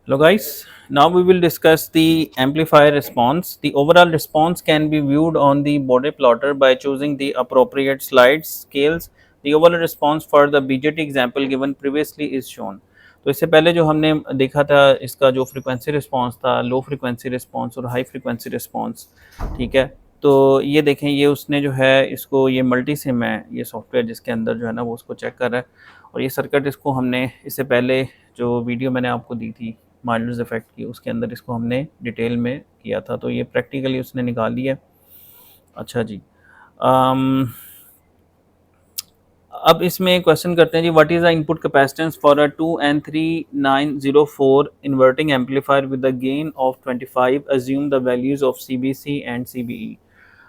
Hello guys, now we will discuss the amplifier response. The overall response can be viewed on the Bode plotter by choosing the appropriate slides, scales. The overall response for the BJT example given previously is shown. तो इससे पहले जो हमने देखा था इसका जो frequency response था, लो फ्रीक्वेंसी रिस्पांस और हाई फ्रीक्वेंसी रिस्पांस, ठीक है। तो ये देखें, ये उसने जो है इसको, ये मल्टी सिम है ये सॉफ्टवेयर जिसके अंदर जो है ना वो उसको चेक कर रहा है। और ये सर्किट इसको हमने इससे पहले जो वीडियो मैंने आपको दी थी माइल्डर्स इफेक्ट की, उसके अंदर इसको हमने डिटेल में किया था, तो ये प्रैक्टिकली उसने निकाल लिया। अच्छा जी, अब इसमें क्वेश्चन करते हैं जी, what is the input capacitance for a 2N3904 inverting amplifier with the gain of 25, assume the values of CBC and CBE।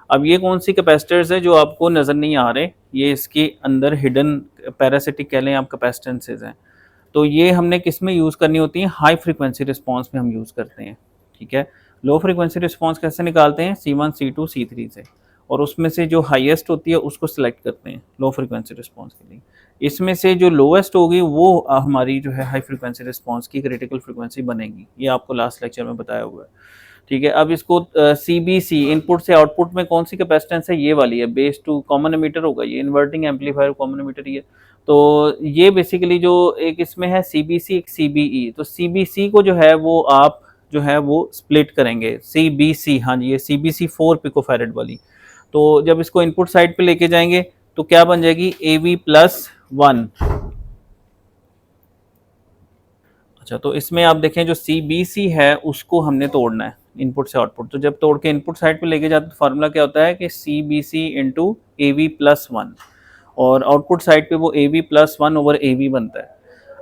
अब ये कौन सी कैपेसिटर्स है जो आपको नज़र नहीं आ रहे, ये इसके अंदर हिडन पैरासिटिक कह लें आप कैपेसिटेंसेज हैं। तो ये हमने किस में यूज़ करनी होती है, हाई फ्रीक्वेंसी रिस्पांस में हम यूज़ करते हैं, ठीक है। लो फ्रीक्वेंसी रिस्पांस कैसे निकालते हैं, C1 C2 C3 से, और उसमें से जो हाईएस्ट होती है उसको सिलेक्ट करते हैं लो फ्रीक्वेंसी रिस्पांस के लिए। इसमें से जो लोएस्ट होगी वो हमारी जो है हाई फ्रीक्वेंसी रिस्पांस की क्रिटिकल फ्रीक्वेंसी बनेगी, ये आपको लास्ट लेक्चर में बताया हुआ है, ठीक है। अब इसको CBC इनपुट से आउटपुट में कौन सी कैपेसिटेंस है, ये वाली है, बेस टू कॉमन एमीटर होगा, ये इन्वर्टिंग एम्पलीफायर कॉमन एमीटर ही है। तो ये बेसिकली जो एक इसमें है CBC एक CBE, तो CBC को जो है वो आप जो है वो स्प्लिट करेंगे, CBC, हाँ जी, ये CBC 4 पिकोफैरेड वाली। तो जब इसको इनपुट साइड पे लेके जाएंगे तो क्या बन जाएगी, AV+1। अच्छा, तो इसमें आप देखें जो CBC है उसको हमने तोड़ना है इनपुट से आउटपुट, तो जब तोड़ के इनपुट साइड पे लेके जाते तो फार्मूला क्या होता है कि CBC इंटू AV+1, और आउटपुट साइड पे वो AV+1/AV बनता है।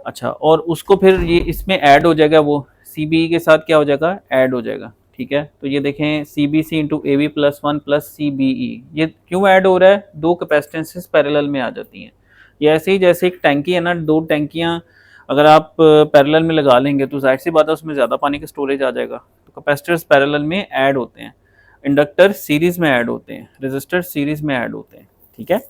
अच्छा, और उसको फिर ये इसमें ऐड हो जाएगा, वो CBE के साथ क्या हो जाएगा, ऐड हो जाएगा, ठीक है। तो ये देखें CBC into AV+1 plus CBE, ये क्यों ऐड हो रहा है, दो कैपेसिटेंसेस पैरेलल में आ जाती हैं। ये ऐसे ही जैसे एक टैंकी है ना, दो टैंकियाँ अगर आप पैरेलल में लगा लेंगे तो जाहिर सी बात है उसमें ज़्यादा पानी का स्टोरेज आ जाएगा। तो कैपेसिटर्स पैरेलल में ऐड होते हैं, इंडक्टर सीरीज़ में ऐड होते हैं, रेजिस्टर सीरीज़ में ऐड होते हैं, ठीक है।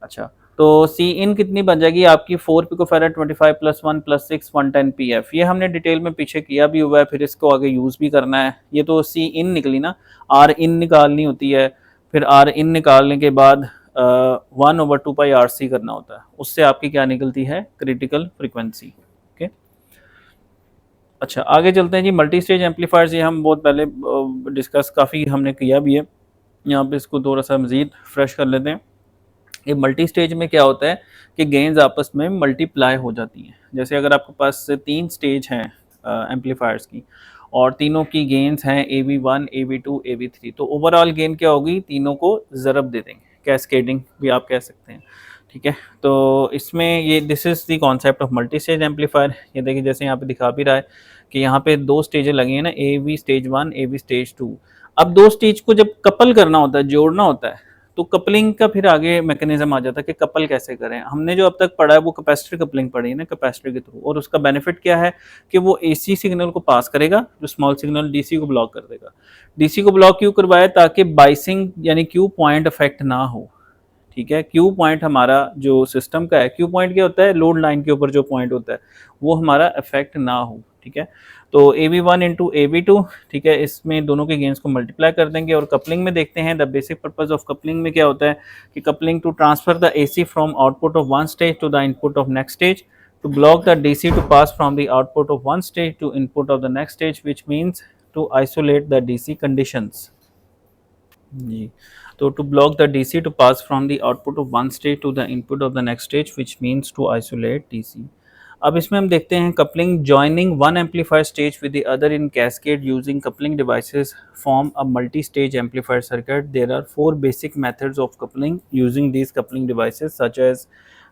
अच्छा, तो सी इन कितनी बन जाएगी आपकी, 4 पिकोफैरेड 25 प्लस 1 प्लस 6 110 PF। ये हमने डिटेल में पीछे किया भी हुआ है, फिर इसको आगे यूज़ भी करना है। ये तो सी इन निकली ना, आर इन निकालनी होती है, फिर आर इन निकालने के बाद 1/2πRC करना होता है, उससे आपकी क्या निकलती है, क्रिटिकल फ्रिक्वेंसी। ओके, अच्छा आगे चलते हैं जी। मल्टी स्टेज एम्पलीफायर्स ये हम बहुत पहले डिस्कस काफ़ी हमने किया भी है, यहाँ पे इसको थोड़ा सा मज़ीद फ्रेश कर लेते हैं। ये मल्टी स्टेज में क्या होता है कि गेन्स आपस में मल्टीप्लाई हो जाती हैं। जैसे अगर आपके पास 3 स्टेज हैं एम्पलीफायर्स की, और तीनों की गेन्स हैं AV1 AV2 AV3, तो ओवरऑल गेन क्या होगी, तीनों को ज़रब दे देंगे, कैस्केडिंग भी आप कह सकते हैं, ठीक है। तो इसमें ये this is the concept of multi stage amplifier. ये देखिए जैसे यहाँ पे दिखा भी रहा है कि यहाँ पे दो स्टेजें लगी हैं ना, AV स्टेज 1 AV स्टेज 2। अब दो स्टेज को जब कपल करना होता है, जोड़ना होता है, तो कपलिंग का फिर आगे मैकेनिज्म आ जाता है कि कपल कैसे करें। हमने जो अब तक पढ़ा है वो कैपेसिटर कपलिंग पढ़ी है ना, कैपेसिटर के थ्रू, और उसका बेनिफिट क्या है कि वो AC सिग्नल को पास करेगा, जो स्मॉल सिग्नल DC को ब्लॉक कर देगा। DC को ब्लॉक क्यों करवाया, ताकि बाइसिंग यानी क्यू पॉइंट इफेक्ट ना हो, ठीक है। क्यू पॉइंट हमारा जो सिस्टम का है, क्यू पॉइंट क्या होता है, लोड लाइन के ऊपर जो पॉइंट होता है, वो हमारा इफेक्ट ना हो, ठीक है। तो AV1 इंटू AV2, ठीक है, इसमें दोनों के गेन्स को मल्टीप्लाई कर देंगे। और कपलिंग में देखते हैं, the basic purpose of coupling में क्या होता है कि coupling to transfer the AC from output of one stage to the input of next stage, to block the DC to pass from the output of one stage to input of the next stage, which means to isolate the DC conditions जी। तो to block the DC to pass from the output of one stage to the input of the next stage, which means to isolate DC। अब इसमें हम देखते हैं coupling, joining one amplifier stage with the other in cascade using coupling devices form a multi-stage amplifier circuit। There are 4 basic methods of coupling using these coupling devices such as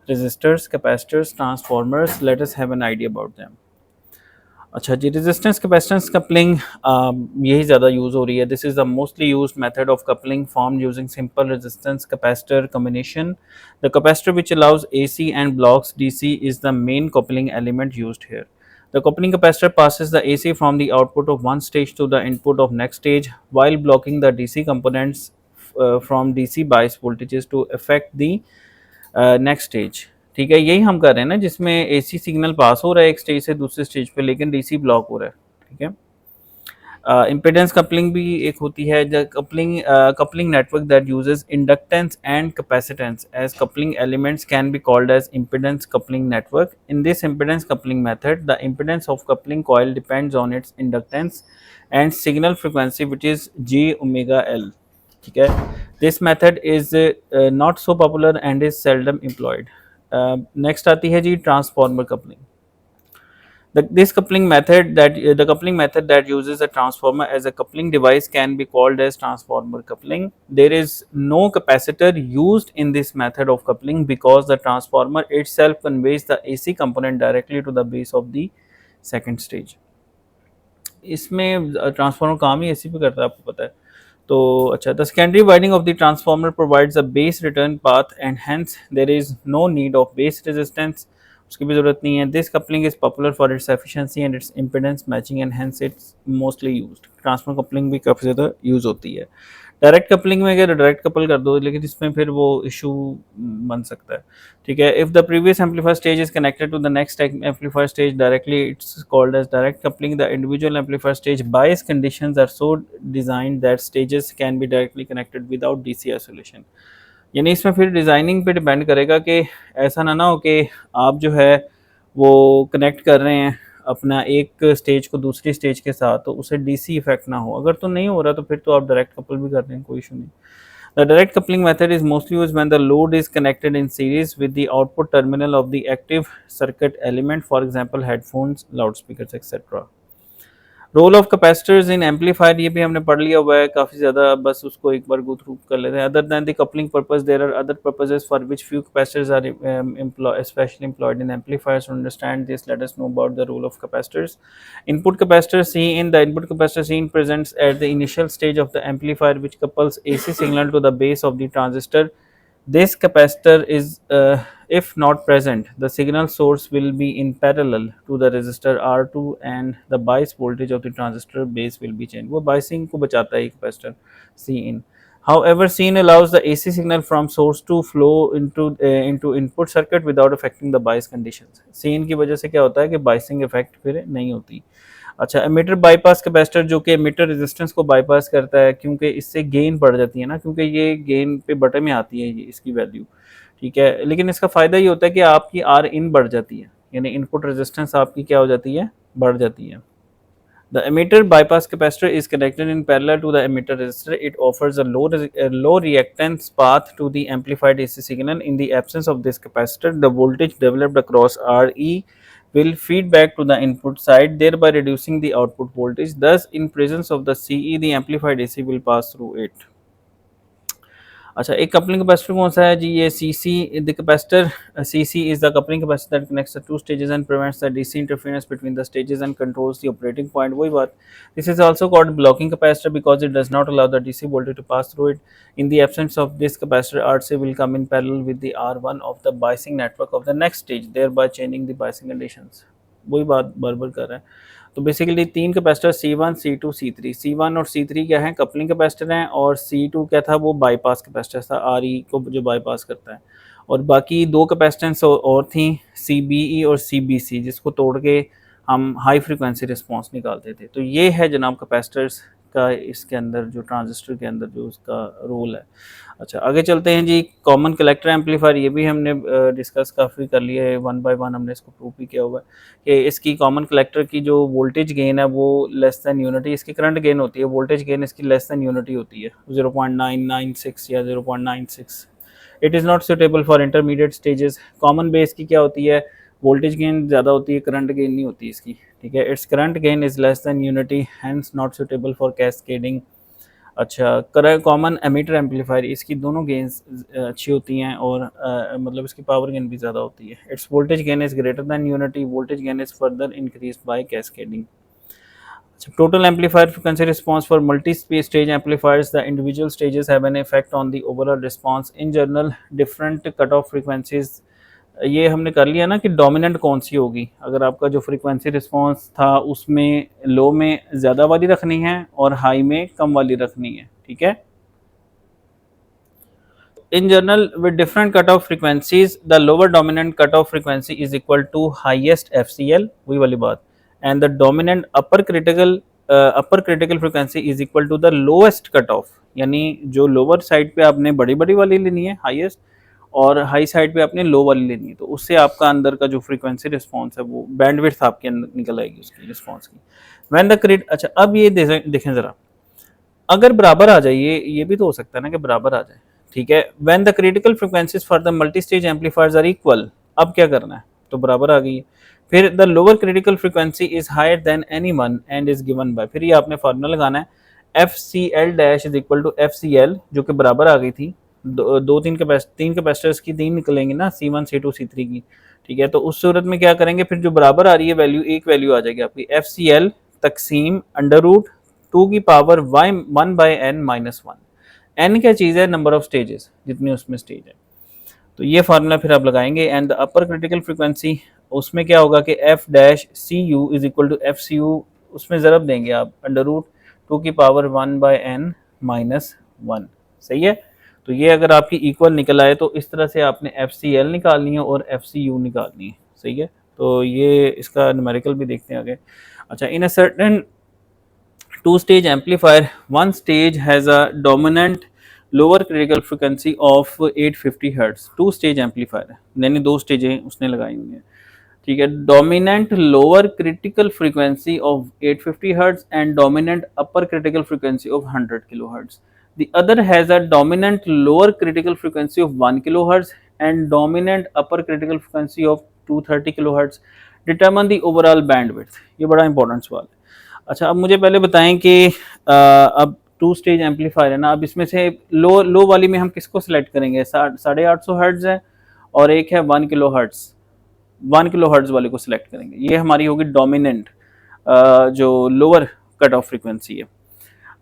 resistors, capacitors, transformers। Let us have an idea about them। अच्छा जी, resistance capacitance coupling यही ज़्यादा use हो रही है। This is the mostly used method of coupling form using simple resistance capacitor combination. The capacitor which allows AC and blocks DC is the main coupling element used here। The coupling capacitor passes the AC from the output of one stage to the input of next stage while blocking the DC components from DC bias voltages to affect the next stage, ठीक है, यही हम कर रहे हैं ना, जिसमें AC signal pass हो रहा है एक स्टेज से दूसरे स्टेज पे, लेकिन डीसी ब्लॉक हो रहा है। ठीक है, इम्पीडेंस कपलिंग भी एक होती है, the coupling network that uses inductance and capacitance as coupling elements can be called as impedance coupling network. In this impedance coupling method the impedance of coupling coil depends on its inductance and signal frequency which is G omega L. ठीक है, this method is not so popular and is seldom employed. Next आती है जी transformer coupling. This coupling method the coupling method that uses a transformer as a coupling device can be called as transformer coupling. There is no capacitor used in this method of coupling because the transformer itself conveys the AC component directly to the base of the second stage. इसमें transformer काम ही AC पे करता है, आपको पता है। तो अच्छा, the secondary winding of the transformer provides a base return path and hence there is no need of base resistance, उसकी भी ज़रूरत नहीं है। This coupling is popular for its efficiency and its impedance matching and hence it's mostly used. Transformer coupling भी काफ़ी ज़्यादा use होती है। डायरेक्ट कपलिंग में अगर डायरेक्ट कपल कर दो, लेकिन इसमें फिर वो इशू बन सकता है। ठीक है, if the previous amplifier stage is connected to the next amplifier stage directly, it's called as direct coupling. The individual amplifier stage bias conditions are so designed that stages can be directly connected without DC isolation. यानी इसमें फिर designing पे depend करेगा कि ऐसा ना हो कि आप जो है वो कनेक्ट कर रहे हैं अपना एक स्टेज को दूसरी स्टेज के साथ, तो उसे डीसी इफेक्ट ना हो। अगर तो नहीं हो रहा तो फिर तो आप डायरेक्ट कपल भी कर रहे हैं, कोई इशू नहीं। The direct coupling method is mostly used when the load is connected in series with the output terminal of the active circuit element, for example headphones, loud speakers etcetera. Role of capacitors in amplifier, ये भी हमने पढ़ लिया हुआ है काफ़ी ज़्यादा, बस उसको एक बार गो थ्रू कर लेते हैं। Other than the coupling purpose there are other purposes for which few capacitors are specially employed in amplifiers. To understand this let us know about the role of capacitors. Input capacitor C in the input capacitor C in presents at the initial stage of the amplifier which couples AC signal to the base of the transistor. This capacitor is, if not present, the signal source will be in parallel to the resistor R2 and the bias voltage of the transistor base will be changed. वो biasing को बचाता है ये capacitor Cin. However, Cin allows the AC signal from source to flow into input circuit without affecting the bias conditions. Cin की वजह से क्या होता है कि biasing effect फिर नहीं होती। अच्छा, एमिटर बाईपास कैपेसिटर जो कि एमिटर रेजिस्टेंस को बाईपास करता है, क्योंकि इससे गेन बढ़ जाती है ना, क्योंकि ये गेन पे बटन में आती है ये इसकी वैल्यू। ठीक है, लेकिन इसका फ़ायदा ये होता है कि आपकी आर इन बढ़ जाती है, यानी इनपुट रेजिस्टेंस आपकी क्या हो जाती है, बढ़ जाती है। The emitter bypass capacitor is connected in parallel to the emitter resistor. It offers a low reactance path to the amplified AC signal. In the absence of this capacitor, the voltage developed across RE will feed back to the input side, thereby reducing the output voltage. Thus, in presence of the CE, the amplified AC will pass through it. अच्छा, एक coupling capacitor कौन सा है जी, ये CC the capacitor. CC is the coupling capacitor that connects the two stages and prevents the DC interference between the stages and controls the operating point. वही बात, this is also called blocking capacitor because it does not allow the DC voltage to pass through it. In the absence of this capacitor, RC will come in parallel with the R1 of the biasing network of the next stage, thereby changing the biasing conditions। वही बात बार-बार कर रहे हैं। तो basically तीन capacitor C1, C2, C3। C1 और C3 क्या है, कपलिंग कैपेसिटर हैं, और C2 क्या था, वो बाईपास कैपेसिटर था, RE को जो बाईपास करता है। और बाकी दो कैपेसिटेंस और थी, CBE और CBC, जिसको तोड़ के हम हाई फ्रीक्वेंसी रिस्पॉन्स निकालते थे। तो ये है जनाब कैपेसिटर्स का इसके अंदर जो ट्रांजिस्टर के अंदर जो उसका रोल है। अच्छा, आगे चलते हैं जी। कॉमन कलेक्टर एम्पलीफायर, ये भी हमने डिस्कस काफ़ी कर लिया है, वन बाय वन हमने इसको प्रूव भी किया हुआ है कि इसकी कॉमन कलेक्टर की जो वोल्टेज गेन है वो लेस दैन यूनिटी, इसकी करंट गेन होती है, वोल्टेज गेन इसकी लेस दैन यूनिटी होती है, 0.996 या 0.96। It is not suitable for intermediate stages. Common base की क्या होती है, वोल्टेज गेन ज़्यादा होती है, करंट गेन नहीं होती इसकी। ठीक है, its current gain is less than unity, hence not suitable for cascading. अच्छा, कॉमन एमीटर एम्पलीफायर, इसकी दोनों गेन्स अच्छी होती हैं और मतलब इसकी पावर गेन भी ज़्यादा होती है। It's voltage gain is greater than unity, voltage gain is further increase by cascading. Total amplifier frequency response for multi-stage amplifiers, the individual stages have an effect on the overall response. In general, different cutoff frequencies, ये हमने कर लिया ना कि dominant कौन सी होगी। अगर आपका जो फ्रीक्वेंसी रिस्पांस था उसमें लो में ज़्यादा वाली रखनी है और हाई में कम वाली रखनी है। ठीक है, in general with different cutoff frequencies the lower dominant cutoff frequency is equal to highest FCL, वही वाली बात, and the dominant upper critical frequency is equal to the lowest cutoff, यानी जो lower side पे आपने बड़ी बड़ी वाली लेनी है highest और हाई साइड पे आपने लो वाली लेनी है, तो उससे आपका अंदर का जो फ्रीक्वेंसी रिस्पॉन्स है वो बैंडविड्थ आपके अंदर निकल आएगी उसकी रिस्पॉन्स की। व्हेन द क्रिट अच्छा अब ये देखें ज़रा, अगर बराबर आ जाए, ये भी तो हो सकता है ना कि बराबर आ जाए, ठीक है। When the critical frequencies for the multi stage amplifiers are equal, अब क्या करना है, तो बराबर आ गई। फिर the lower critical frequency is higher than any one and is given by, फिर ये आपने फार्मूला लगाना है F C L dash is equal to F C L, जो कि बराबर आ गई थी तीन कैपेसिटर्स की, तीन निकलेंगे ना C1 C2 C3 की, ठीक है। तो उस सूरत में क्या करेंगे, फिर जो बराबर आ रही है वैल्यू, एक वैल्यू आ जाएगी आपकी एफ सी एल तकसीम अंडर रूट 2 की power 1 by N minus 1। N क्या चीज़ है, नंबर ऑफ स्टेजेस, जितनी उसमें स्टेज है, तो ये फार्मूला फिर आप लगाएंगे। And the upper critical frequency, उसमें क्या होगा कि F dash C U is equal to F C U, उसमें ज़रब देंगे आप अंडर रूट 2 की पावर 1 बाई एन माइनस 1, सही है। तो ये अगर आपकी इक्वल निकल आए तो इस तरह से आपने एफ सी एल निकालनी है और एफ सी यू निकालनी है, सही है। तो ये इसका न्यूमेरिकल भी देखते हैं आगे। अच्छा, in a certain two stage amplifier, one stage has a dominant lower critical frequency of 850 Hz, two stage amplifier है, यानी दो स्टेजें उसने लगाई हुई हैं, ठीक है। Dominant lower critical frequency of 850 Hz and dominant upper critical frequency of 100 kHz. The other has a dominant lower critical frequency of 1 kHz and dominant upper critical frequency of 230 kHz. Determine the overall bandwidth. ये बड़ा important सवाल है। अच्छा, अब मुझे पहले बताएं कि अब टू स्टेज एम्पलीफायर है ना, अब इसमें से लो वाली में हम किसको सिलेक्ट करेंगे, 850 हर्ट्ज है और एक है 1 किलो हर्ट्ज वाले को सिलेक्ट करेंगे, ये हमारी होगी डोमिनेंट जो लोअर कट ऑफ फ्रीक्वेंसी है।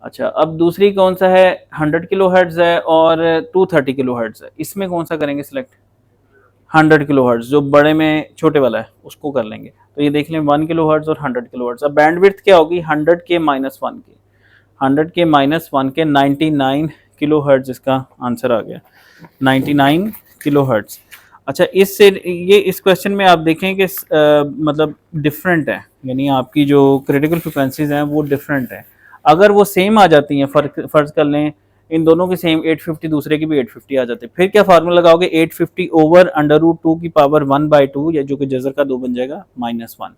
अच्छा, अब दूसरी कौन सा है, 100 किलो हर्ट्ज है और 230 किलो हर्ट्ज है, इसमें कौन सा करेंगे सिलेक्ट, 100 किलो हर्ट्ज, जो बड़े में छोटे वाला है उसको कर लेंगे। तो ये देख लें 1 किलो हर्ट्ज और 100 किलो हर्ट्ज। अब बैंडविड्थ क्या होगी, 100 के माइनस 1 के, 100 के माइनस 1 के 99 किलो हर्ट्ज, इसका आंसर आ गया 99 किलो हर्ट्ज। अच्छा, इससे ये इस क्वेश्चन में आप देखें कि मतलब डिफरेंट है, यानी आपकी जो क्रिटिकल फ्रिक्वेंसीज हैं वो डिफरेंट है। अगर वो सेम आ जाती हैं, फर्ज कर लें इन दोनों की सेम 850, दूसरे की भी 850 आ जाते, फिर क्या फार्मूला लगाओगे, 850 ओवर अंडर रूट 2 की पावर 1/2, या जो कि जजर का 2 बन जाएगा -1।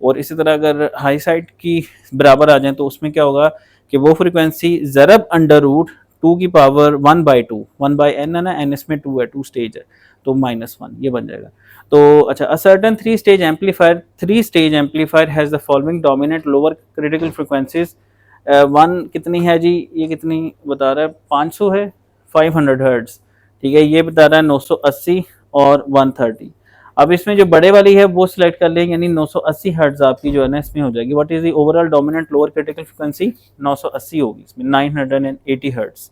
और इसी तरह अगर हाई साइड की बराबर आ जाए तो उसमें क्या होगा कि वो फ्रिक्वेंसी ज़रब अंडर रूट 2 की पावर 1/2, 1/n है ना, n इसमें 2 है, 2 स्टेज है, तो -1 ये बन जाएगा। तो अच्छा, a certain 3 stage amplifier has the following dominant lower critical frequencies. One कितनी है जी, ये कितनी बता रहा है, 500 है, 500 हर्ट्ज, ठीक है। ये बता रहा है 980 और 130। अब इसमें जो बड़े वाली है वो सिलेक्ट कर लें, यानी 980 हर्ट्ज आपकी जो है ना इसमें हो जाएगी। What is the overall dominant lower critical frequency, 980 होगी इसमें, 980 हर्ट्ज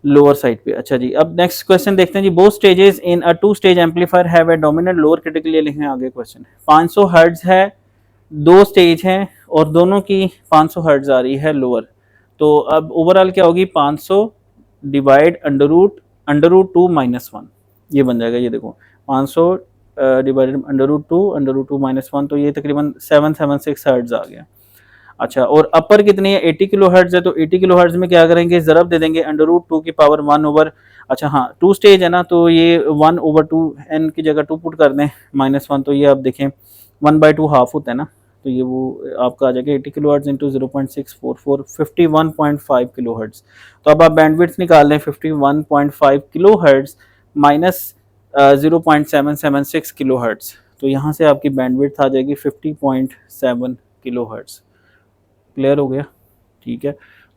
लोअर साइड पे। अच्छा जी, अब नेक्स्ट क्वेश्चन देखते हैं जी। Both stages in a two stage amplifier have a dominant lower critical, ये लिखें आगे क्वेश्चन। 500 हर्ट्ज है, दो स्टेज हैं और दोनों की 500 हर्ट्ज आ रही है लोअर, तो अब ओवरऑल क्या होगी, 500 डिवाइड अंडर रूट 2 -1, ये बन जाएगा। ये देखो 500 डिवाइडेड अंडर रूट 2 -1, तो ये तकरीबन 776 हर्ट्ज आ गया। अच्छा, और अपर कितनी है, 80 किलो हर्ट्ज है, तो 80 किलो हर्ट्ज में क्या करेंगे, ज़रब दे देंगे अंडर रूट 2 की पावर 1 ओवर, अच्छा हाँ 2 स्टेज है ना, तो ये 1/2 n की जगह 2 पुट कर दें -1, तो ये आप देखें 1/2 हाफ होता है ना, तो ये वो आपका आ जाएगा 80 kilo hertz into 0.644, 51.5 kilo hertz. तो अब आप बैंडविड्थ निकाल लें, 51.5 kilo hertz minus 0.776 kilo hertz, तो यहाँ से आपकी बैंडविड्थ आ जाएगी 50.7 किलो हर्ट्ज। क्लियर हो गया, ठीक है।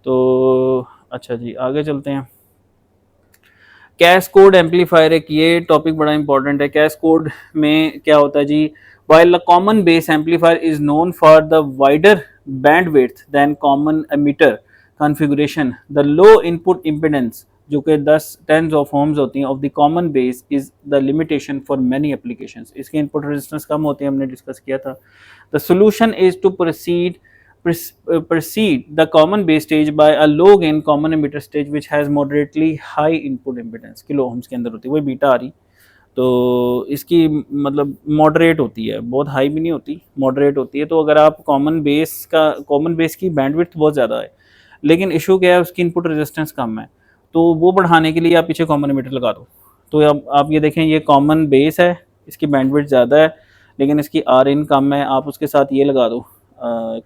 तो अच्छा जी, आगे चलते हैं। कैस्कोड एम्पलीफायर, एक ये टॉपिक बड़ा इंपॉर्टेंट है। कैस्कोड में क्या होता है जी, while a common base amplifier is known for the wider bandwidth than common emitter configuration, the low input impedance जो कि 10 tens of ohms होती हैं of the common base is the limitation for many applications। इसके input resistance कम होते हैं, हमने discuss किया था। The solution is to precede the common base stage by a low gain common emitter stage which has moderately high input impedance, kilo ohms के अंदर होती है, वही बीटा आ रही, तो इसकी मतलब मॉडरेट होती है, बहुत हाई भी नहीं होती, मॉडरेट होती है। तो अगर आप कॉमन बेस की बैंडविड्थ बहुत ज़्यादा है, लेकिन इशू क्या है, उसकी इनपुट रेजिस्टेंस कम है, तो वो बढ़ाने के लिए आप पीछे कॉमन एमिटर लगा दो। तो अब आप ये देखें, ये कॉमन बेस है, इसकी बैंडविड्थ ज़्यादा है, लेकिन इसकी आर इन कम है, आप उसके साथ ये लगा दो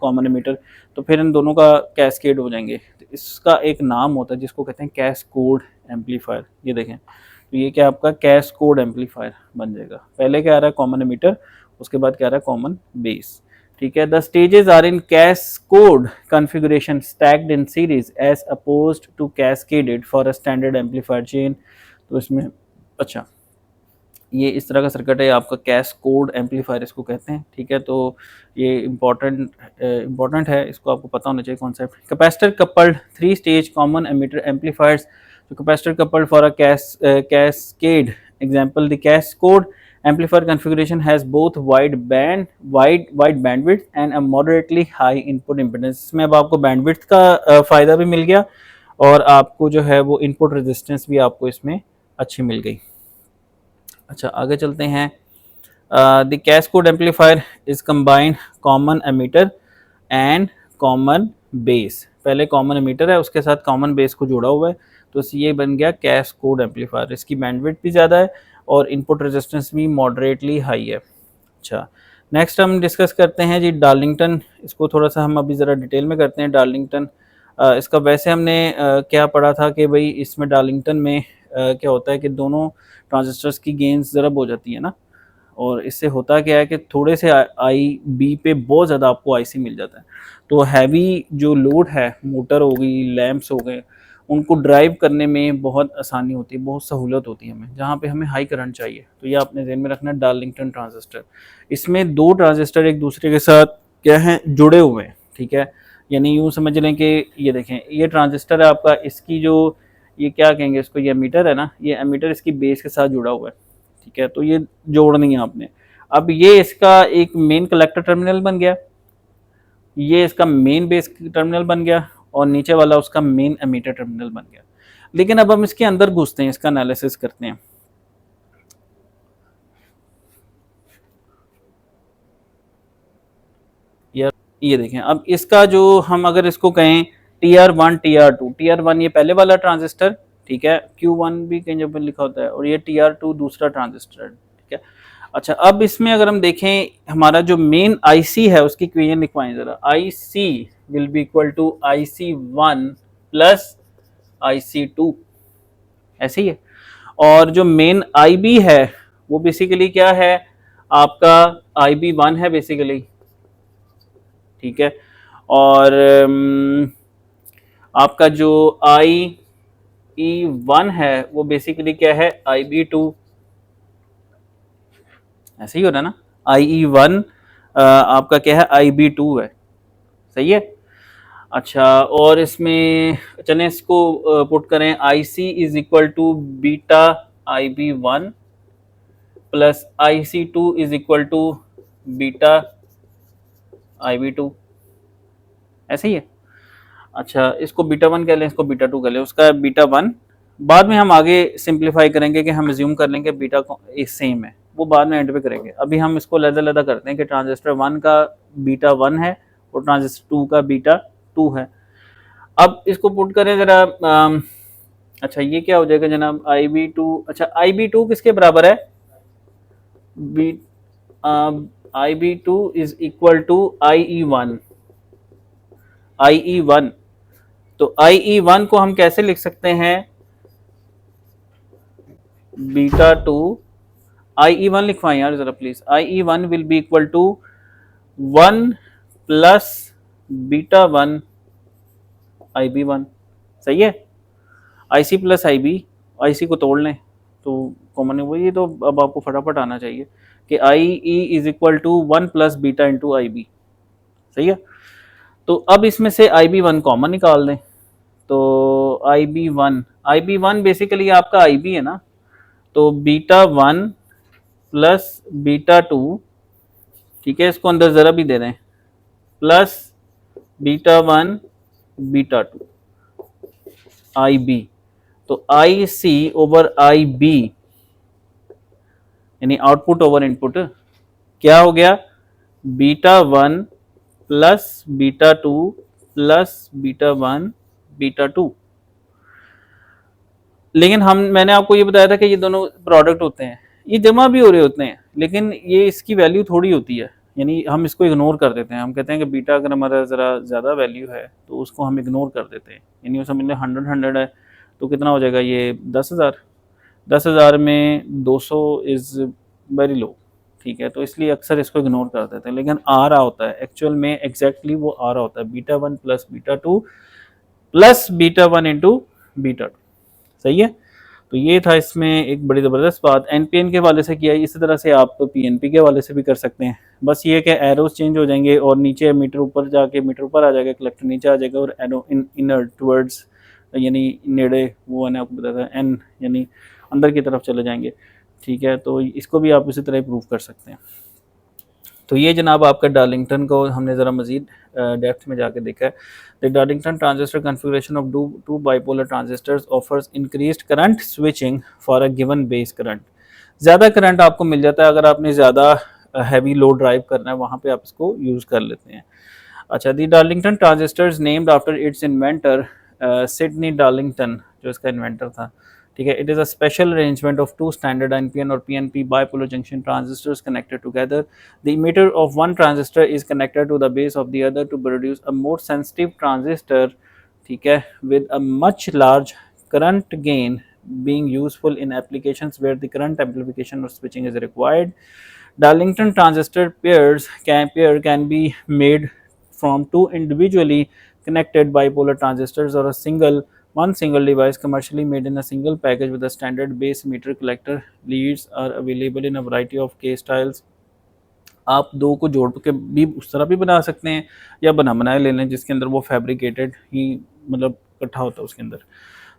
कॉमन एमिटर, तो फिर इन दोनों का कैस्केड हो जाएंगे। तो इसका एक नाम होता है जिसको कहते हैं कैस्कोड एम्पलीफायर। ये देखें, तो ये क्या आपका कैस्कोड एम्पलीफायर बन जाएगा। पहले क्या आ रहा है, कॉमन एमिटर, उसके बाद क्या आ रहा है, कॉमन बेस। ठीक है, the stages are in cascode configuration stacked in series as opposed to cascaded for a standard amplifier chain. तो इसमें अच्छा, ये इस तरह का सर्किट है आपका, कैस्कोड एम्पलीफायर इसको कहते हैं। ठीक है, तो ये इम्पोर्टेंट है, इसको आपको पता होना चाहिए concept. Capacitor coupled 3 stage common emitter amplifiers, तो capacitor coupled for a cascade example, the cascode amplifier configuration has both wide bandwidth and a moderately high input impedance। इसमें अब आपको बैंडविड्थ का फ़ायदा भी मिल गया और आपको जो है वो इनपुट रेजिस्टेंस भी आपको इसमें अच्छी मिल गई। अच्छा, आगे चलते हैं। The cascode amplifier is combined common emitter and common base. पहले कॉमन एमीटर है, उसके साथ कॉमन बेस को जोड़ा हुआ है, तो ये बन गया कैस्कोड एम्पलीफायर। इसकी बैंडविड्थ भी ज़्यादा है और इनपुट रेजिस्टेंस भी मॉडरेटली हाई है। अच्छा, नेक्स्ट हम डिस्कस करते हैं जी डार्लिंगटन। इसको थोड़ा सा हम अभी ज़रा डिटेल में करते हैं। डार्लिंगटन इसका वैसे हमने क्या पढ़ा था कि भाई इसमें डार्लिंगटन में क्या होता है कि दोनों ट्रांजिस्टर्स की गेन्स ज़रब हो जाती है ना, और इससे होता क्या है कि थोड़े से आई बी पे बहुत ज़्यादा आपको आईसी मिल जाता है। तो हैवी जो लोड है, मोटर हो गई, लैंप्स हो गए, उनको ड्राइव करने में बहुत आसानी होती है, बहुत सहूलत होती है हमें, जहाँ पे हमें हाई करंट चाहिए। तो ये आपने ध्यान में रखना है, डार्लिंगटन ट्रांजिस्टर। इसमें 2 ट्रांजिस्टर एक दूसरे के साथ क्या है, जुड़े हुए हैं। ठीक है, यानी यूँ समझ लें कि ये देखें, ये ट्रांजिस्टर है आपका, इसकी जो ये क्या कहेंगे इसको, ये एमीटर है ना, ये एमीटर इसकी बेस के साथ जुड़ा हुआ है। ठीक है, तो ये जोड़नी है आपने। अब ये इसका एक मेन कलेक्टर टर्मिनल बन गया, ये इसका मेन बेस टर्मिनल बन गया, और नीचे वाला उसका मेन एमीटर टर्मिनल बन गया। लेकिन अब हम इसके अंदर घुसते हैं, इसका एनालिसिस करते हैं। यार ये देखें, अब इसका जो हम अगर इसको कहें TR1 TR2, TR1 ये पहले वाला ट्रांजिस्टर, ठीक है, Q1 भी कहीं जब लिखा होता है, और ये TR2 दूसरा ट्रांजिस्टर, ठीक है। अच्छा, अब इसमें अगर हम देखें हमारा जो मेन IC है उसकी इक्वेशन लिखवाएं जरा। IC will be equal to IC1 plus IC2, ऐसे ही है। और जो मेन IB है वो बेसिकली क्या है, आपका IB1 है बेसिकली। ठीक है, और आपका जो IE1 है वो बेसिकली क्या है, IB2। ऐसे ही हो रहा है ना, IE1 आपका क्या है, IB2 है। सही है। अच्छा, और इसमें चलें इसको पुट करें, IC is equal to beta IB1 plus IC2 is equal to beta IB2। ऐसे ही है। अच्छा, इसको बीटा 1 कह लें, इसको बीटा 2 कह लें, उसका बीटा 1 बाद में हम आगे सिंप्लीफाई करेंगे कि हम अज्यूम कर लेंगे बीटा सेम है, वो बाद में एंड पे करेंगे। अभी हम इसको लदा करते हैं कि ट्रांजिस्टर 1 का बीटा 1 है और ट्रांजिस्टर 2 का बीटा 2 है। अब इसको पुट करें जरा। अच्छा, ये क्या हो जाएगा जनाब, IB2। अच्छा, IB2 किसके बराबर है, IB2 is equal to IE1। IE1, तो IE1 को हम कैसे लिख सकते हैं, बीटा 2। IE1 लिखवाएं यार जरा please. IE1 will be equal to 1 plus beta 1 IB1। सही है। IC प्लस IB, IC को तोड़ लें तो कॉमन है वही, तो अब आपको फटाफट आना चाहिए कि IE is equal to 1 plus beta into IB। सही है। तो अब इसमें से IB1 कॉमन निकाल दें, तो IB1 बेसिकली आपका IB है ना, तो बीटा 1 प्लस बीटा 2, ठीक है, इसको अंदर ज़रा भी दे दें, प्लस बीटा 1 बीटा 2 आई बी। तो आई सी ओवर आई बी यानी आउटपुट ओवर इनपुट क्या हो गया, beta 1 plus beta 2 plus beta 1 beta 2। लेकिन मैंने आपको ये बताया था कि ये दोनों प्रोडक्ट होते हैं, ये जमा भी हो रहे होते हैं, लेकिन ये इसकी वैल्यू थोड़ी होती है, यानी हम इसको इग्नोर कर देते हैं। हम कहते हैं कि बीटा अगर हमारा ज़रा ज़्यादा वैल्यू है तो उसको हम इग्नोर कर देते हैं, यानी वो समझ लें 100 है तो कितना हो जाएगा ये 10,000। 10,000 में 200 इज़ वेरी लो, ठीक है, तो इसलिए अक्सर इसको इग्नोर कर देते हैं। लेकिन आ रहा होता है एक्चुअल में, एग्जैक्टली वो आ रहा होता है beta 1 plus beta 2 plus beta 1 into beta 2। सही है, तो ये था इसमें एक बड़ी ज़बरदस्त बात। एनपीएन के हवाले से किया, इसी तरह से आप पीएनपी के हवाले से भी कर सकते हैं। बस ये कि एरोज चेंज हो जाएंगे और नीचे मीटर ऊपर जाके मीटर ऊपर आ जाएगा, कलेक्टर नीचे आ जाएगा, और एरो इनर टुवर्ड्स यानी नेड़े वो मैंने आपको बताया था एन यानी अंदर की तरफ चले जाएंगे। ठीक है, तो इसको भी आप इसी तरह प्रूव कर सकते हैं। तो ये जनाब आपका डार्लिंगटन को हमने ज़रा मज़ीद डेप्थ में जाके देखा है। The Darlington transistor configuration of two bipolar transistors offers increased current switching for a given base current. ज़्यादा करंट आपको मिल जाता है अगर आपने ज़्यादा हैवी लोड ड्राइव करना है, वहाँ पे आप इसको यूज़ कर लेते हैं। अच्छा, the Darlington transistors named after its inventor Sidney Darlington, जो इसका इन्वेंटर था। ठीक है, it is a special arrangement of two standard NPN और PNP bipolar junction transistors connected together. The emitter of one transistor is connected to the base of the other to produce a more sensitive transistor, ठीक है, with a much large current gain, being useful in applications where the current amplification or switching is required. Darlington transistor pair can be made from two individually connected bipolar transistors or one single device commercially made in a single package with a standard base emitter collector. Leads are available in a variety of case styles. आप दो को जोड़ के भी उस तरह भी बना सकते हैं या बनाए ले लें जिसके अंदर वो फैब्रिकेटेड ही मतलब इकट्ठा होता है उसके अंदर।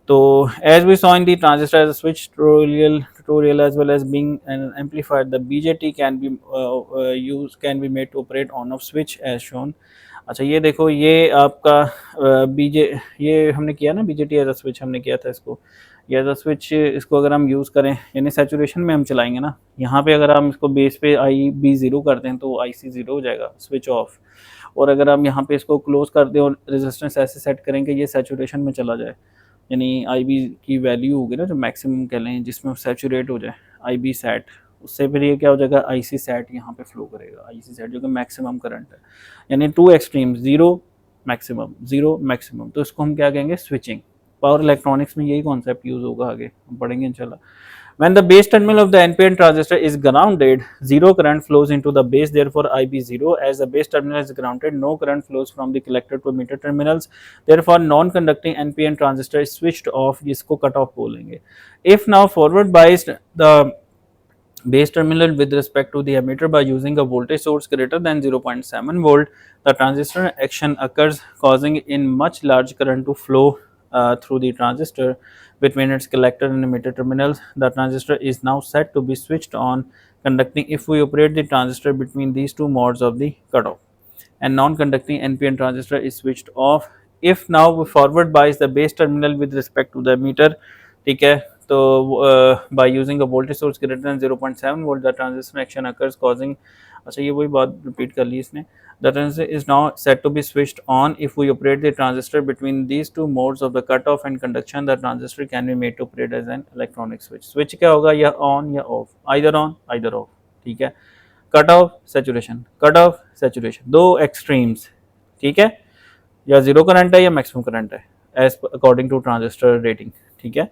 तो as we saw in the transistor as a switch tutorial as well as being an amplifier, the BJT can be made to operate on off switch as shown. अच्छा, ये देखो, ये आपका ये हमने किया ना बीजेटी एज अ स्विच, हमने किया था इसको ये एज अ स्विच। इसको अगर हम यूज़ करें यानी सैचुरेशन में हम चलाएंगे ना, यहाँ पे अगर हम इसको बेस पे आई बी ज़ीरो कर दें तो आई सी ज़ीरो हो जाएगा, स्विच ऑफ। और अगर हम यहाँ पे इसको क्लोज कर दें और रेजिस्टेंस ऐसे सेट करें कि ये सैचुरेशन में चला जाए, यानी आई बी की वैल्यू होगी ना जो मैक्सिमम कह लें जिसमें सैचुरेट हो जाए आई बी सेट, उससे फिर ये क्या हो जाएगा आई सी सेट यहाँ पे फ्लो करेगा, आई सी सेट जो कि मैक्सिमम करंट है, यानी टू एक्सट्रीम, ज़ीरो मैक्सिमम, तो इसको हम क्या कहेंगे, स्विचिंग। पावर इलेक्ट्रॉनिक्स में यही कॉन्सेप्ट यूज़ होगा, आगे हम पढ़ेंगे इंशाल्लाह। When the base terminal of the NPN transistor is grounded, zero current flows into the base, therefore IB0. As the base terminal is grounded, no current flows from the collector to emitter terminals, therefore non-conducting NPN transistor is switched off, जिसको cut off बोलेंगे। If now forward biased the base terminal with respect to the emitter by using a voltage source greater than 0.7 volt, the transistor action occurs, causing in much large current to flow through the transistor between its collector and emitter terminals. The transistor is now set to be switched on conducting if we operate the transistor between these two modes of the cutoff, and non-conducting NPN transistor is switched off if now we forward bias the base terminal with respect to the emitter। ठीक है, तो by using a voltage source greater than 0.7 volt, the transistor action occurs causing, अच्छा ये वही बात repeat कर ली इसने, the transistor is now set to be switched on if we operate the transistor between these two modes of the cutoff and conduction, the transistor can be made to operate as an electronic switch। switch क्या होगा, या on या off, either on either off। ठीक है, cut off saturation, दो extremes, ठीक है, या जीरो करंट है या मैक्सिमम करंट है as according to transistor rating. ठीक है,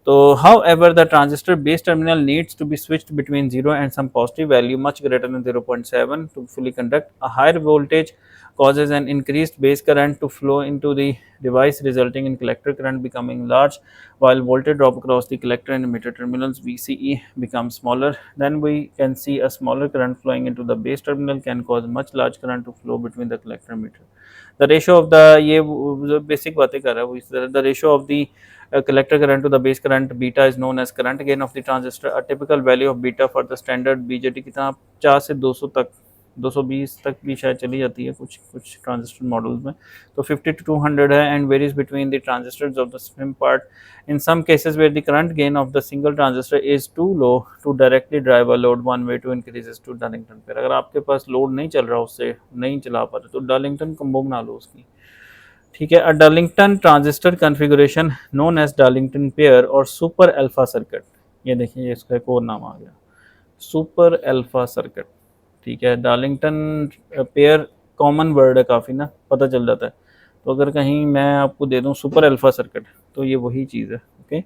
तो however the transistor base terminal needs to be switched between 0 and some positive value much greater than 0.7 to fully conduct. A higher voltage causes an increased base current to flow into the device, resulting in collector current becoming large, while voltage drop across the collector and emitter terminals VCE becomes smaller. Then we can see a smaller current flowing into the base terminal can cause much large current to flow between the collector and emitter. The ratio of the, ये basic बातें कर रहा है वो इस तरह, the ratio of the collector current to the base current beta is known as current gain of the transistor। A typical value of beta for the standard BJT कितना 50 से 200 तक 220 तक भी शायद चली जाती है कुछ कुछ ट्रांजिस्टर मॉडल्स में। तो 50 to 200 है and varies between the transistors of the swim part in some cases where the current gain of the single transistor is too low to directly drive a load one way to increases to Darlington pair. अगर आपके पास load नहीं चल रहा, उससे नहीं चला पा रहे, तो डार्लिंगटन कॉम्बो बना लो उसकी। ठीक है, a Darlington transistor configuration known as Darlington pair और सुपर अल्फा सर्किट। ये देखिए, इसका एक और नाम आ गया, सुपर अल्फा सर्किट। ठीक है, डार्लिंगटन पेयर कॉमन वर्ड है काफ़ी ना, पता चल जाता है। तो अगर कहीं मैं आपको दे दूं सुपर अल्फा सर्किट, तो ये वही चीज़ है। Okay,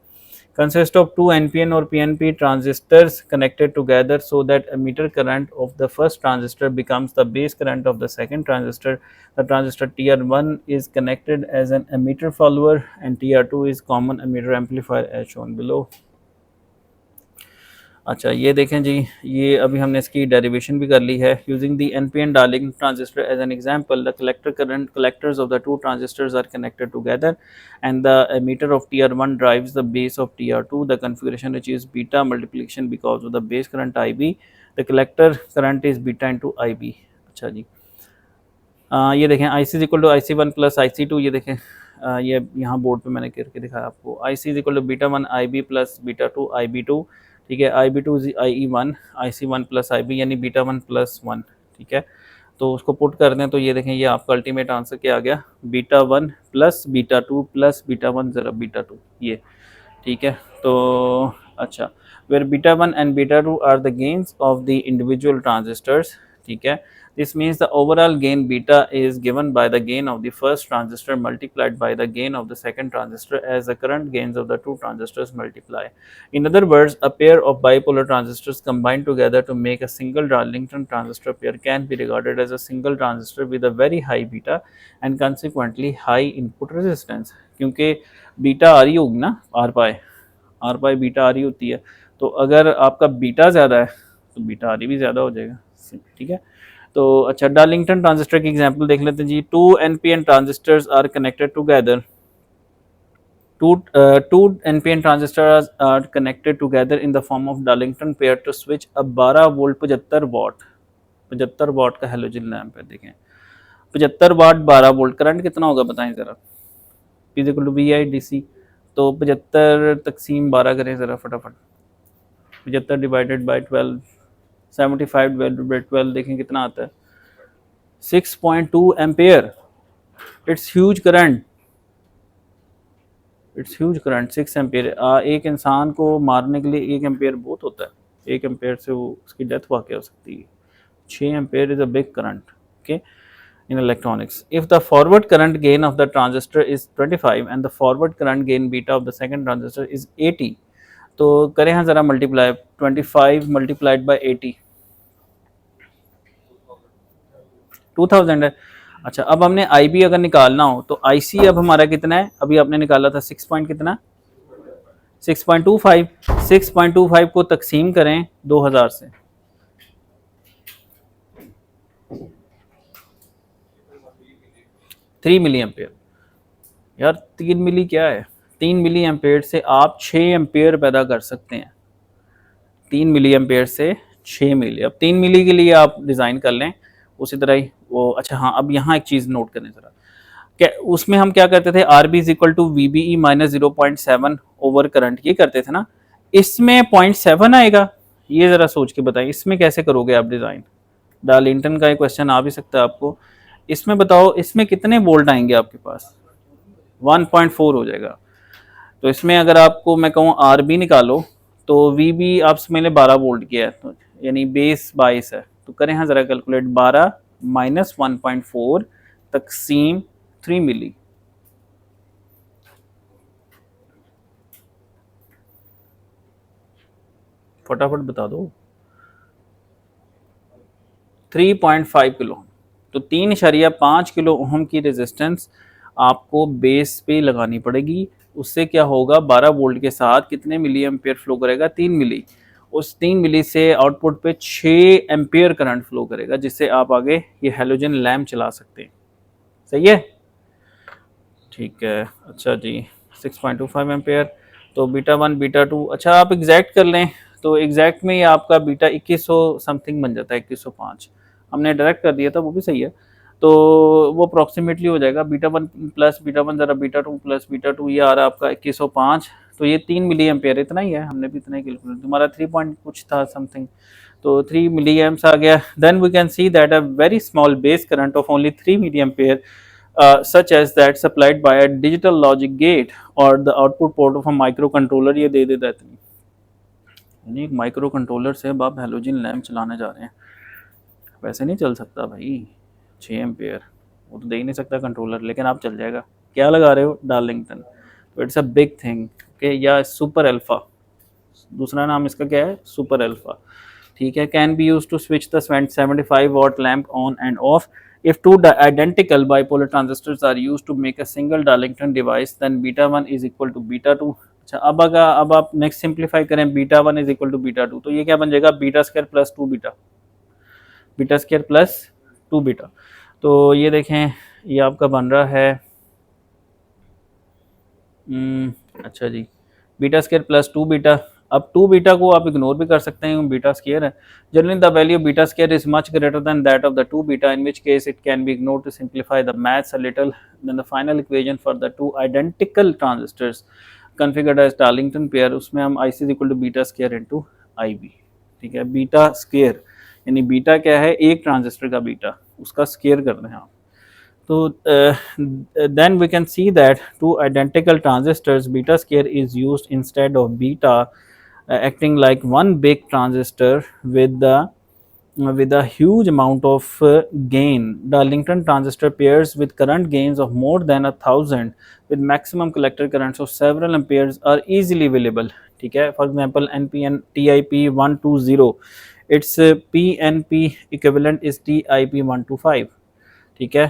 consist of two NPN or PNP transistors connected together so that emitter current of the first transistor becomes the base current of the second transistor. The transistor TR1 is connected as an emitter follower and TR2 is common emitter amplifier as shown below. अच्छा, ये देखें जी, ये अभी हमने इसकी derivation भी कर ली है। Using the NPN Darlington transistor as an example, the collectors of the two transistors are connected together and the emitter of TR1 drives the base of TR2. The configuration achieves beta multiplication because of the base current IB. The collector current is beta into IB. अच्छा जी, ये देखें I C is equal to I C one plus I C two. ये देखें, ये यहाँ board पे मैंने करके दिखाया आपको। I C is equal to beta one I B plus beta two I B two. ठीक है, I B two I E one, I C one plus I B, यानी बीटा वन प्लस वन। ठीक है, तो उसको put कर दें तो ये देखें, ये आपका अल्टीमेट आंसर क्या आ गया, beta one plus beta two plus beta one ज़रा बीटा टू, ये। ठीक है, तो अच्छा, where beta one and beta two are the gains of the individual transistors. ठीक है, this means the overall gain beta is given by the gain of the first transistor multiplied by the gain of the second transistor as the current gains of the two transistors multiply. In other words, a pair of bipolar transistors combined together to make a single Darlington transistor pair can be regarded as a single transistor with a very high beta and consequently high input resistance. क्योंकि beta आ रही होगी ना, are pi beta आ रही होती है, तो अगर आपका बीटा ज़्यादा है तो बीटा आर भी ज़्यादा हो जाएगा। ठीक है, तो अच्छा, डार्लिंगटन ट्रांजिस्टर की एग्जांपल देख लेते हैं जी। Two NPN transistors are connected together, two NPN transistors are connected together in the form of Darlington pair to switch a 12 volt 75 watt का हेलोजन लैंप है। देखें, 75 वाट 12 वोल्ट, करंट कितना होगा बताएं ज़रा, P equal to V I D C. तो 75 तकसीम 12 करें ज़रा फटाफट, 75 डिवाइडेड बाई 12, 75 डिवाइडेड बाई 12, देखें कितना आता है, 6.2 ampere. It's huge current, 6 ampere. एक इंसान को मारने के लिए 1 एम्पेयर बहुत होता है, 1 एम्पेयर से वो उसकी डेथ वाक़ हो सकती है। 6 ampere is a big current. Okay, in electronics, if the forward current gain of the transistor is 25 and the forward current gain beta of the second transistor is 80, तो करें हाँ ज़रा मल्टीप्लाई, 25 मल्टीप्लाइड बाई 80, 2000 है। अच्छा, अब हमने आई B अगर निकालना हो तो आई सी अब हमारा कितना है, अभी आपने निकाला था 6 पॉइंट कितना, 6.25, 6.25 को तकसीम करें 2000 से, 3 मिली एम्पेयर। यार 3 मिली क्या है, 3 मिली एम्पेयर से आप 6 एम्पेयर पैदा कर सकते हैं, 3 मिली एम्पेयर से 6 मिली। अब 3 मिली के लिए आप डिज़ाइन कर लें उसी तरह ही वो। अच्छा हाँ, अब यहाँ एक चीज़ नोट करें ज़रा, क्या उसमें हम क्या करते थे, R B is equal to V B E minus 0.7 over current, ये करते थे ना। इसमें 0.7 आएगा, ये ज़रा सोच के बताएं, इसमें कैसे करोगे आप डिज़ाइन। डार्लिंगटन का एक क्वेश्चन आ भी सकता है आपको, इसमें बताओ इसमें कितने वोल्ट आएंगे आपके पास, 1.4 हो जाएगा। तो इसमें अगर आपको मैं कहूँ आर बी निकालो, तो वी बी आप समझ लें 12 वोल्ट की है, तो यानी बेस 22 है। तो करें हाँ ज़रा कैलकुलेट, 12 माइनस 1.4 तकसीम 3 मिली, फटाफट बता दो, 3.5 किलो। तो 3.5 किलो ओम की रेजिस्टेंस आपको बेस पे लगानी पड़ेगी। उससे क्या होगा, 12 वोल्ट के साथ कितने मिली एम्पेयर फ्लो करेगा, 3 मिली। उस 3 मिली से आउटपुट पे 6 एम्पेयर करंट फ्लो करेगा, जिससे आप आगे ये हेलोजन लैम्प चला सकते हैं। सही है, ठीक है। अच्छा जी, 6.25 एम्पेयर, तो बीटा वन बीटा टू, अच्छा आप एग्जैक्ट कर लें तो एग्जैक्ट में ही आपका बीटा 2100 समथिंग बन जाता है, 2105। हमने डायरेक्ट कर दिया था, वो भी सही है। तो वो अप्रॉक्सीमेटली हो जाएगा beta one plus beta one ज़रा beta two plus beta two, ये आ रहा है आपका 2105। तो ये 3 मिली एम्पेयर इतना ही है, हमने भी इतना ही कैलकुलेट, तुम्हारा 3 पॉइंट कुछ था समथिंग, तो 3 मिली एम्प्स आ गया। Then we can see that a very small base current of only 3 milli ampere such as that supplied by a digital logic gate or the output port of a microcontroller, ये दे देता है इतनी, यानी एक micro controller से अब आप halogen lamp चलाने जा रहे हैं, वैसे नहीं चल सकता भाई 6 एम्पेयर, वो तो दे ही नहीं सकता कंट्रोलर, लेकिन आप चल जाएगा। क्या लगा रहे हो? डार्लिंगटन। तो it's a big thing, okay, या सुपर अल्फा, दूसरा नाम इसका क्या है? सुपर अल्फा, ठीक है। Can be use to switch the 75 watt lamp on and off if two identical bipolar transistors are used to make a single Darlington device, then beta 1 is equal to beta 2। अच्छा, अब आप next simplify करें, beta 1 is equal to beta 2, तो ये क्या बन जाएगा? Beta square plus 2 beta, beta square plus 2 beta. तो ये देखें, ये आपका बन रहा है अच्छा जी, बीटा स्क्वायर प्लस 2 बीटा। अब 2 बीटा को आप इग्नोर भी कर सकते हैं, बीटा स्क्वायर है। Generally the value beta square is much greater than that of the 2 beta, in which case it can be ignored to simplify the maths a little. Then the final equation for the 2 identical transistors configured as Darlington pair, उसमें हम IC is equal to beta square into IB, ठीक है। Beta square यानी beta क्या है? एक transistor का beta, उसका स्क्वायर कर रहे हैं आप। So then we can see that two identical transistors, beta square is used instead of beta, acting like one big transistor with a huge amount of gain. Darlington transistor pairs with current gains of more than 1000 with maximum collector currents of several amperes are easily available, ठीक है। For example, NPN TIP 120, its PNP equivalent is TIP 125, ठीक है।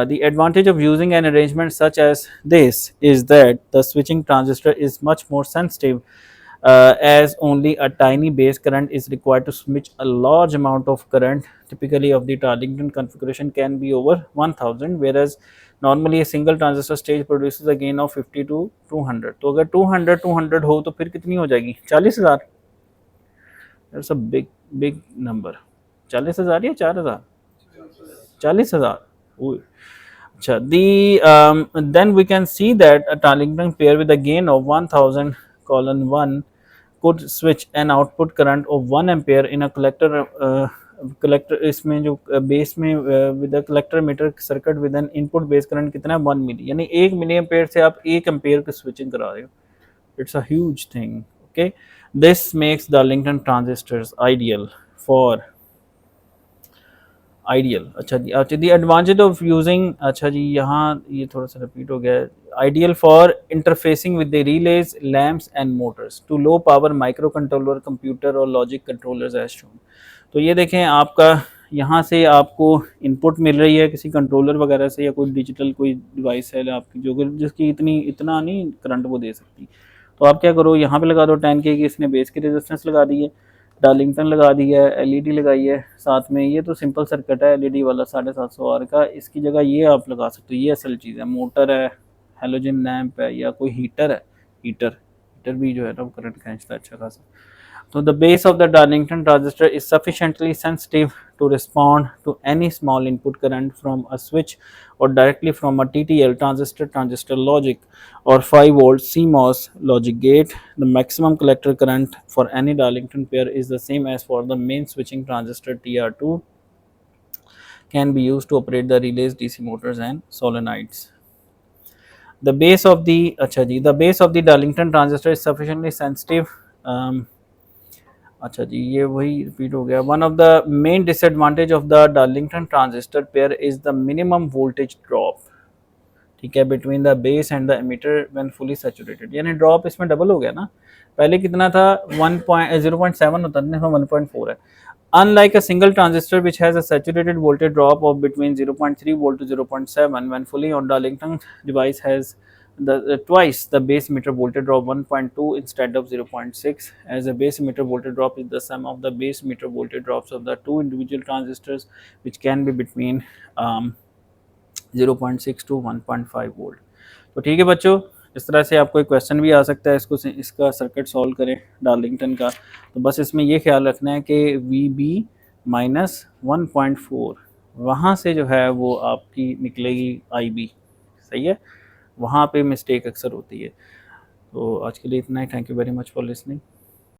The advantage of using an arrangement such as this is that the switching transistor is much more sensitive, as only a tiny base current is required to switch a large amount of current. Typically of the Darlington configuration can be over 1000, whereas normally a single transistor stage produces a gain of 50 to 200। तो अगर 200 हो तो फिर कितनी हो जाएगी? 40,000। That's a big number। 40,000 या 4,000? 40,000। अच्छा, then we can see that a Darlington pair with a gain of 1000:1 could switch an output current of 1 ampere in a collector इसमें जो बेस में with a collector meter circuit with an input base current कितना है? 1 मिली, यानी 1 मिली ampere से आप 1 ampere की switching करा रहे हो। It's a huge thing, okay. This makes Darlington transistors ideal for ideal. अच्छा दी एडवांटेज ऑफ यूजिंग, अच्छा जी यहाँ ये थोड़ा सा रिपीट हो गया है। Ideal for interfacing with the relays, lamps and motors to low power micro controller, computer और लॉजिक कंट्रोलर्स एज शोन। तो ये देखें, आपका यहाँ से आपको इनपुट मिल रही है किसी कंट्रोलर वगैरह से, या कोई डिजिटल कोई डिवाइस है आपकी जो जिसकी इतना नहीं करंट वो दे सकती। तो आप क्या करो, यहाँ पे लगा दो 10K की, इसने बेस की रेजिस्टेंस लगा दी है, डार्लिंगटन लगा दी है, LED लगाई है साथ में। ये तो सिंपल सर्किट है LED वाला 750 R का, इसकी जगह ये आप लगा सकते हो। ये असल चीज़ है, मोटर है, हेलोजन लैम्प है, या कोई हीटर है। हीटर भी जो है ना वो करंट खींचता है अच्छा खासा। So the base of the Darlington transistor is sufficiently sensitive to respond to any small input current from a switch or directly from a TTL transistor logic or 5 volt CMOS logic gate. The maximum collector current for any Darlington pair is the same as for the main switching transistor TR2, can be used to operate the relays, DC motors and solenoids. The base of the Darlington transistor is sufficiently sensitive. अच्छा जी, ये वही repeat हो गया। One of the main disadvantage of the Darlington transistor pair is the minimum voltage drop, ठीक है, between the base and the emitter when fully saturated. यानी drop इसमें डबल हो गया ना, पहले कितना था 0.7 होता था, 1.4 है। Unlike a single transistor which has a saturated voltage drop of between 0.3 volt to 0.7, when fully on, Darlington device has twice the base emitter voltage drop, 1.2 instead of 0.6, as a base emitter voltage drop is the sum of the base emitter voltage drops of the two individual transistors, which can be between 0.6 to 1.5 volt। तो ठीक है बच्चों, इस तरह से आपको एक question भी आ सकता है, इसका सर्किट सॉल्व करें डार्लिंगटन का। तो बस इसमें ये ख्याल रखना है कि VB -1.4, वहाँ से जो है वो आपकी निकलेगी IB। सही है, वहाँ पे मिस्टेक अक्सर होती है। तो आज के लिए इतना ही। Thank you very much for listening.